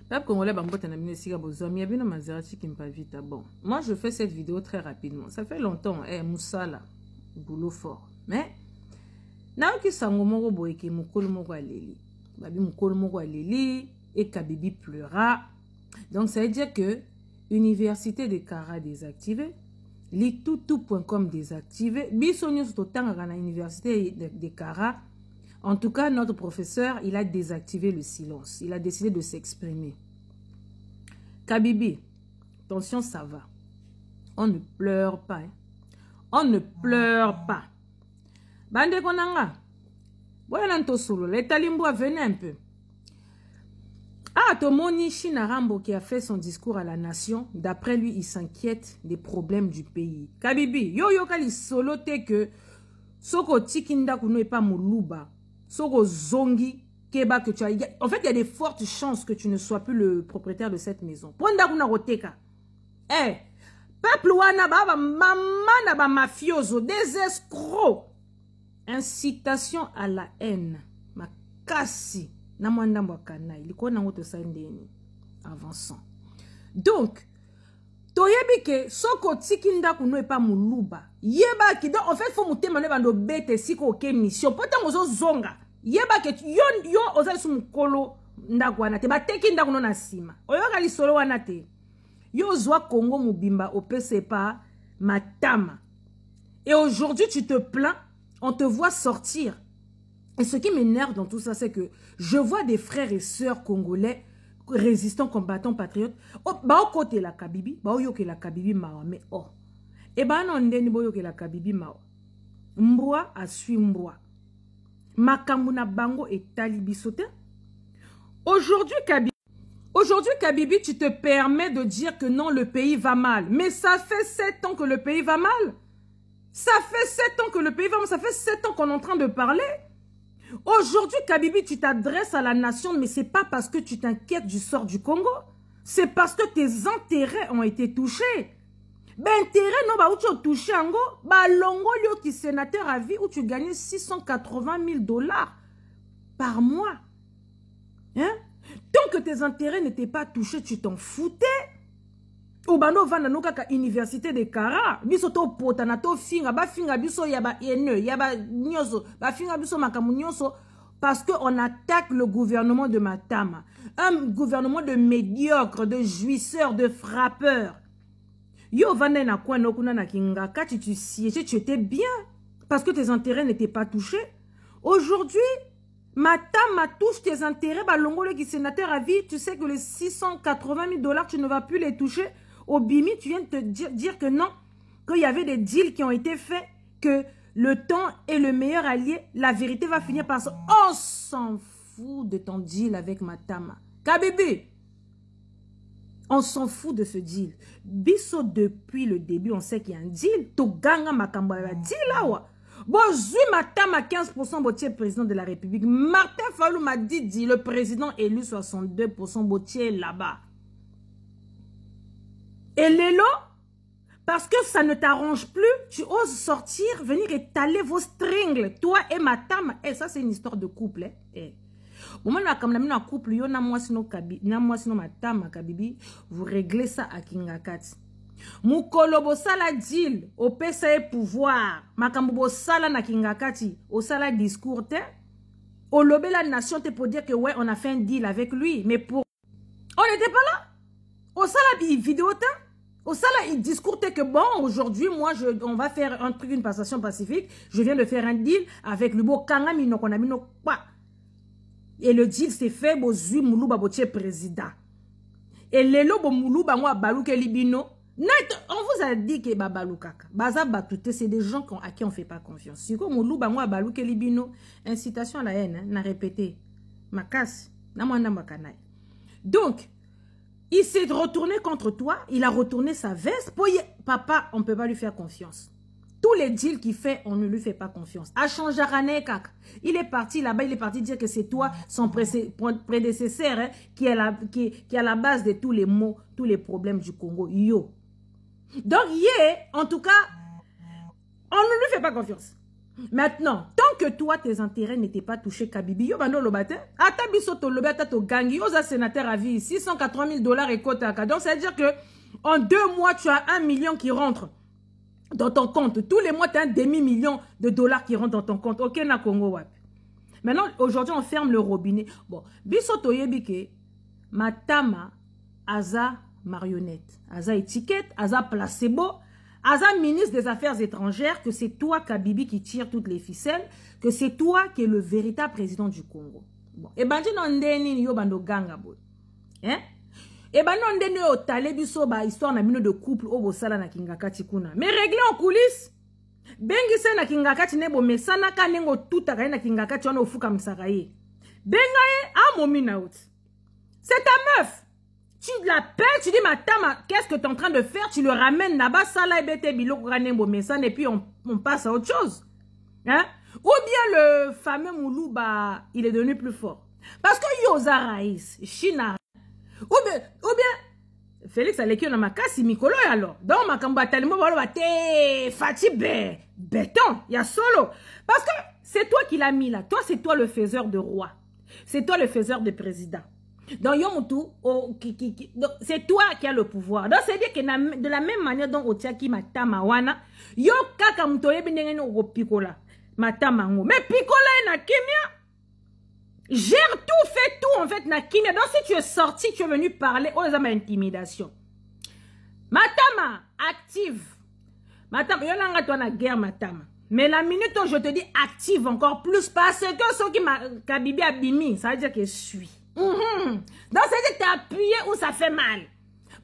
Peuple congolais, bon, moi je fais cette vidéo très rapidement. Ça fait longtemps, Moussala, boulot fort. Mais, naoki sangomoro boyeke mukolo moko aleli. Babi mukolo moko aleli et Kabibi pleura. Donc ça veut dire que Université de Kara désactivée, litutu.com désactivé, bisonyo totanga na Université de Kara. En tout cas, notre professeur, il a désactivé le silence. Il a décidé de s'exprimer. Kabibi, attention, ça va. On ne pleure pas. Hein. On ne pleure pas. Bande konanga. Boyananto solo. Les talimbois, venez un peu. Ah, Tomoni Chinarambo qui a fait son discours à la nation. D'après lui, il s'inquiète des problèmes du pays. Kabibi, yo kali solo te que soko tikinda kuno et pas moluba. Soko zongi keba que tu as. En fait, il y a des fortes chances que tu ne sois plus le propriétaire de cette maison. Ponda kuna roteka. Eh, peuple wana baba mama na ba mafioso, des escrocs. Incitation à la haine. Makasi. Na mwanda mbwakana. Iliko na ngoto sa ndeni. Avançant. Donc, toyebi ke soko tikinda kuno epa muluba. Yeba ki donc en fait faut muté mané bando bete siko ke mission. Pota ngozo zonga. Yeba ke yo oza su mukolo ndakwana te ba tekinda kuno na sima. Oyoka li solo wana te. Yo zwa Congo mubimba opese pa matama. Et aujourd'hui tu te plains, on te voit sortir. Et ce qui m'énerve dans tout ça, c'est que je vois des frères et sœurs congolais, résistants, combattants, patriotes. Oh, bah, au côté la Kabibi, bah, yo que la Kabibi mawa, mais oh. Et bah, non, ndeni boyo que la Kabibi mawa. Mbwa a sui mbwa. Makamuna bango et talibi sote. Aujourd'hui, Kabibi, tu te permets de dire que non, le pays va mal. Mais ça fait 7 ans que le pays va mal. Ça fait 7 ans que le pays va mal. Ça fait 7 ans qu'on est en train de parler. Aujourd'hui, Kabibi, tu t'adresses à la nation, mais c'est pas parce que tu t'inquiètes du sort du Congo. C'est parce que tes intérêts ont été touchés. Ben, intérêt, non, bah, où tu as touché, ango, bah, longo, liyo, qui sénateur à vie, où tu gagnais 680 000 $ par mois. Hein? Tant que tes intérêts n'étaient pas touchés, tu t'en foutais. Ou bano vanda no kaka Université de Kara, biso to potana to finga, ba finga biso yaba ene, yaba nyoso, ba finga biso makamu nyoso, parce que on attaque le gouvernement de Matama. Un gouvernement de médiocres, de jouisseurs, de frappeurs. Yo vanda na kwa no kuna na kinga, quand tu siégeais, tu étais bien, parce que tes intérêts n'étaient pas touchés. Aujourd'hui, Matama touche tes intérêts, bah longolo qui sénateur à vie, tu sais que les 680 000 $, tu ne vas plus les toucher. Au Bimi, tu viens de te dire que non, qu'il y avait des deals qui ont été faits, que le temps est le meilleur allié, la vérité va finir par ça. On s'en fout de ton deal avec Matama. Kabibi, on s'en fout de ce deal. Biso, depuis le début, on sait qu'il y a un deal. Toganga Makamba deal là. Bon, Zui Matama 15% botier président de la République. Martin Fayulu m'a dit, le président élu 62% botier là-bas. Et Lélo, parce que ça ne t'arrange plus, tu oses sortir, venir étaler vos strings, toi et Matama. Et ça, c'est une histoire de couple. Hein? Eh. Au moment où on a un couple, Matama, Kabibi, vous réglez ça à Kingakati. Mukolobo sala deal, au PSA pouvoir, Makambo sala na Kingakati, au sala discours, te, au lobé la nation, te pour dire que ouais, on a fait un deal avec lui, mais pour... On n'était pas là. Au sala vidéo, te. Au sala, il discourtait que bon, aujourd'hui, moi, on va faire un truc, une passation pacifique. Je viens de faire un deal avec le beau Kangami, non, qu'on a mis nos pas. Et le deal s'est fait, bo zui moulouba botier président. Et lelo bo moulouba moi balouke libino. On vous a dit que babalou kaka. Baza batouté, c'est des gens à qui on fait pas confiance. Si comme moulouba moi balouke libino, incitation à la haine, hein, n'a répété. Ma casse, na mwanda makanai. Donc, il s'est retourné contre toi, il a retourné sa veste. Papa, on ne peut pas lui faire confiance. Tous les deals qu'il fait, on ne lui fait pas confiance. A changé Kaka. Il est parti là-bas, il est parti dire que c'est toi, son prédécesseur, hein, qui est à la base de tous les maux, tous les problèmes du Congo. Yo. Donc, en tout cas, on ne lui fait pas confiance. Maintenant, tant que toi, tes intérêts n'étaient pas touchés, Kabibi, yo bando lobate, ata biso to lobate to gangi, yo za sénateur à vie, 680 000 $ et kotaka. Donc, ça veut dire que en 2 mois, tu as 1 million qui rentre dans ton compte. Tous les mois, tu as un demi-million de dollars qui rentrent dans ton compte. Ok, na Congo wap. Maintenant, aujourd'hui, on ferme le robinet. Bon, biso to yebike, matama, aza marionnette, aza étiquette, aza placebo, aza ministre des Affaires étrangères, que c'est toi, Kabibi, qui tire toutes les ficelles, que c'est toi qui es le véritable président du Congo. Bon, et bandi non ndeni yo bando ganga boy. Hein? Et ben non ndeni yo tale biso ba histoire na bino de couple o bosala na kingakati kuna. Mais réglé en coulisses. Bengi se na kingakati nebo mesana ka nengo tuta ka na kingakati wana ofuka msaka ye. Bengaye a momina out. C'est ta meuf. Tu l'appelles, tu dis, ma tama, qu'est-ce que tu es en train de faire? Tu le ramènes là-bas, ça là, et puis on passe à autre chose. Hein? Ou bien le fameux Moulou, bah, il est devenu plus fort. Parce que Yoza Raïs, China, ou bien, Félix Aleki, on a ma casse, Mikolo, alors. Donc, ma kamba talimo, voilà, t'es fatigué, béton, il y a solo. Parce que c'est toi qui l'as mis là. Toi, c'est toi le faiseur de roi. C'est toi le faiseur de président. Donc, c'est toi qui as le pouvoir. Donc, c'est-à-dire que de la même manière dont Otiaki matama wana, yo kaka mutoye binenge no pikola, matama ngo. Mais pikola na kimia, gère tout, fais tout en fait na kimia. Donc, si tu es sorti, tu es venu parler, oh, ça m'a intimidation. Matama, active. Matama, yo nanga toi na guerre matama. Mais la minute où je te dis active encore plus, parce que ceux qui m'a Kabibi abimi, ça veut dire que je suis. Donc, c'est-à-dire que tu es appuyé où ça fait mal.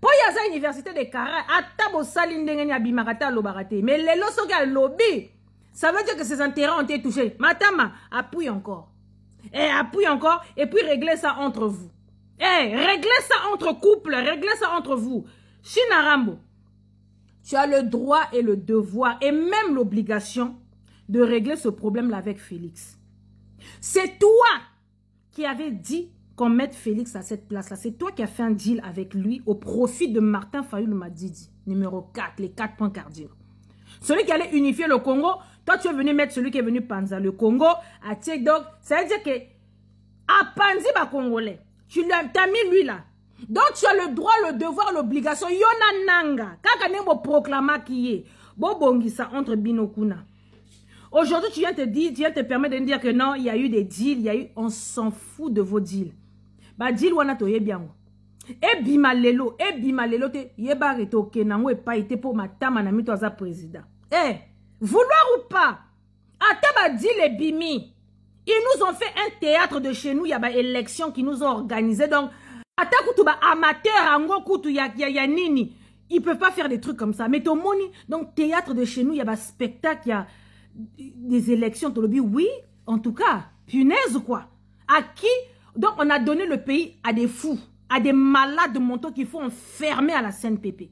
Pour y avoir l'université de Kara, Atabo Salindengeni Abimarata Lobarate. Mais les losos qui ont lobby, ça veut dire que ces intérêts ont été touchés. Matama, appuie encore. Et appuie encore, et puis réglez ça entre vous. Réglez ça entre couples, réglez ça entre vous. Chinarambo, tu as le droit et le devoir, et même l'obligation de régler ce problème-là avec Félix. C'est toi qui avais dit qu'on mette Félix à cette place-là. C'est toi qui as fait un deal avec lui au profit de Martin Fayoulou Madidi. Numéro 4, les 4 points cardinaux. Celui qui allait unifier le Congo, toi tu es venu mettre celui qui est venu panza le Congo à Tchèque. Ça veut dire que à Panzi ba Congolais, tu as mis lui là. Donc tu as le droit, le devoir, l'obligation. Yona nanga. Kaka nebo proclama qui est. Bobongisa entre Binokuna. Aujourd'hui, tu viens te permettre de dire que non, il y a eu des deals, on s'en fout de vos deals. Bah, deal wana to bien. Et bimalelo te yeba reto kenango et pas été pour ma tama na mito aza président. Vouloir ou pas, ataba deal et bimi. Ils nous ont fait un théâtre de chez nous, il y a ba élection qui nous ont organisé. Donc, atakutu ba amateur ango kutu ya nini. Ils peuvent pas faire des trucs comme ça. Mais ton moni, donc théâtre de chez nous, il y a ba spectacle, il y a des élections, oui, en tout cas, punaise quoi. À qui? Donc on a donné le pays à des fous, à des malades mentaux qu'il faut enfermer à la CNPP.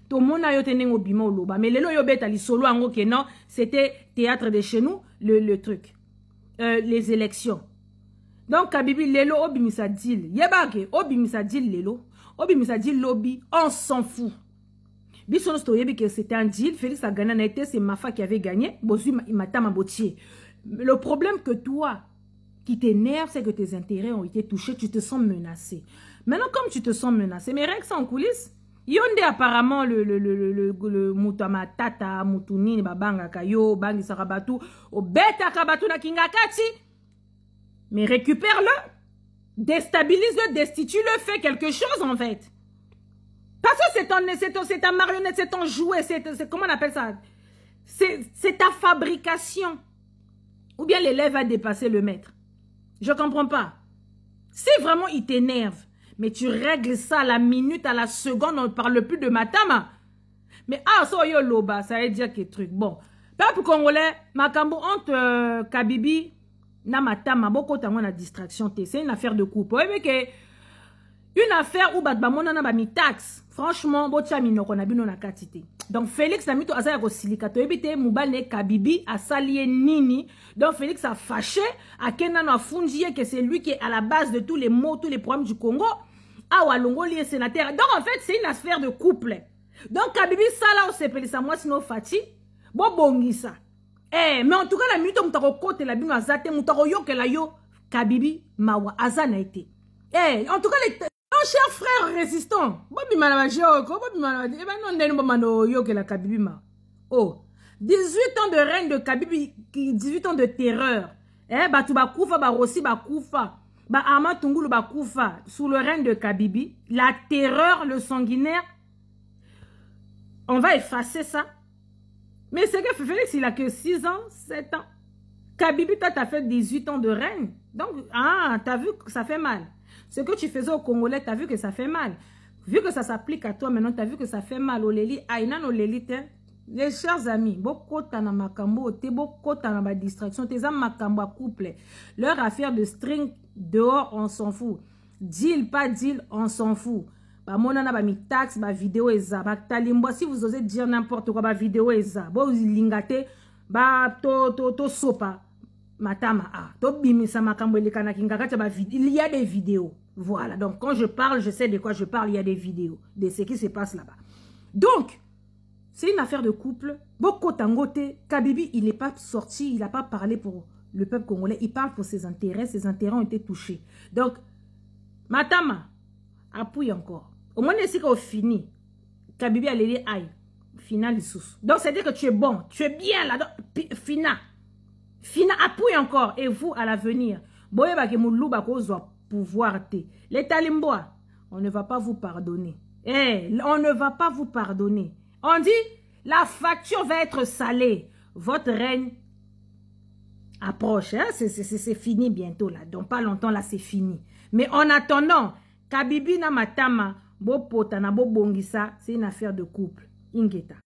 Tout le monde a yoté nengo bima ou loba, mais lelo yobet ali solo ango que non, c'était théâtre de chez nous, le truc, les élections. Donc Kabibi lelo obimisa deal, yebake obimisa deal lelo, obimisa deal lobby, on s'en fout. Bissonos toyebi que c'était un deal, Félix a gagné, été, c'est Mafa qui avait gagné, Bosu Matama Botier. Le problème que toi, qui t'énerve, c'est que tes intérêts ont été touchés, tu te sens menacé. Maintenant, comme tu te sens menacé, mais règles en coulisses, Yonde apparemment le Moutama Tata, Moutouni, Babanga Kayo, Bangi Sarabatu, au Beta Kabatu na Kingakati. Mais récupère-le, déstabilise-le, destitue-le, fais quelque chose en fait. Parce que c'est ta marionnette, c'est ton jouet, c'est comment on appelle ça? C'est ta fabrication. Ou bien l'élève va dépasser le maître. Je ne comprends pas. Si vraiment il t'énerve, mais tu règles ça à la minute, à la seconde, on ne parle plus de matama. Mais so yo loba, ça veut dire que truc. Bon, peuple congolais, makambo entre Kabibi, na matama, beaucoup de la distraction, c'est une affaire de couple. Oui, mais que une affaire où batbamona na ba mi taxe. Franchement, botia minoko na bino na katité. Donc Félix na mito azaya ko silikato ebite mubane Kabibi a salié nini. Donc Félix a fâché a kenano a fundié que c'est lui qui est à la base de tous les maux, tous les problèmes du Congo. Ah walongo lié sénateur. Donc en fait, c'est une affaire de couple. Donc Kabibi sala o sepeli sa moi sino fati. Bo bongisa. Eh, mais en tout cas, la minute où tu as côté la bino azate, tu as la yo, Kabibi, Mawa, Azana été. Eh, en tout cas, les chers frères résistants, Bobi Malabajio, Bobi Malabajio, eh ben non, non, yo que la Kabibi ma. Oh, 18 ans de règne de Kabibi, 18 ans de terreur. Eh, bah tu ba koufa, ba Rossi, ba koufa, ba Ama Tungulu, ba koufa, sous le règne de Kabibi, la terreur, le sanguinaire, on va effacer ça. Mais c'est que Félix, il a que 6 ans, 7 ans. Kabibi, toi, t'as fait 18 ans de règne. Donc, t'as vu que ça fait mal. Ce que tu faisais au Congolais, t'as vu que ça fait mal. Vu que ça s'applique à toi maintenant, t'as vu que ça fait mal. Oleli, aïna no leli, les chers amis, beaucoup t'en a makambo, beaucoup t'en a ma distraction, t'es en makambo à couple. Leur affaire de string dehors, on s'en fout. Deal, pas deal, on s'en fout. Bah, mon ana, bah, mi taxe, bah, vidéo eza. Bah, talimbo, si vous osez dire n'importe quoi, bah, vidéo eza. Bah, vous lingate, bah, to sopa. Matama, to bimisa makambo le kanakingaka, bah, il y a des vidéos. Voilà. Donc, quand je parle, je sais de quoi je parle, il y a des vidéos de ce qui se passe là-bas. Donc, c'est une affaire de couple. Boko Tangote, Kabibi, il n'est pas sorti, il n'a pas parlé pour le peuple congolais, il parle pour ses intérêts ont été touchés. Donc, Matama, appuie encore. Au moins, c'est qu'on finit. Kabibi a l'air aïe. Final sous. Donc, c'est-à-dire que tu es bon. Tu es bien là. Fina. Fina, appuie encore. Et vous, à l'avenir. Boye ba ke moulou ba ko zo pouvoir te. Les talimbois, on ne va pas vous pardonner. Eh, on ne va pas vous pardonner. On dit, la facture va être salée. Votre règne approche. Hein? C'est fini bientôt là. Donc, pas longtemps là, c'est fini. Mais en attendant, Kabibi na Matama, bo pota na bo bongisa, c'est une affaire de couple. Ingeta.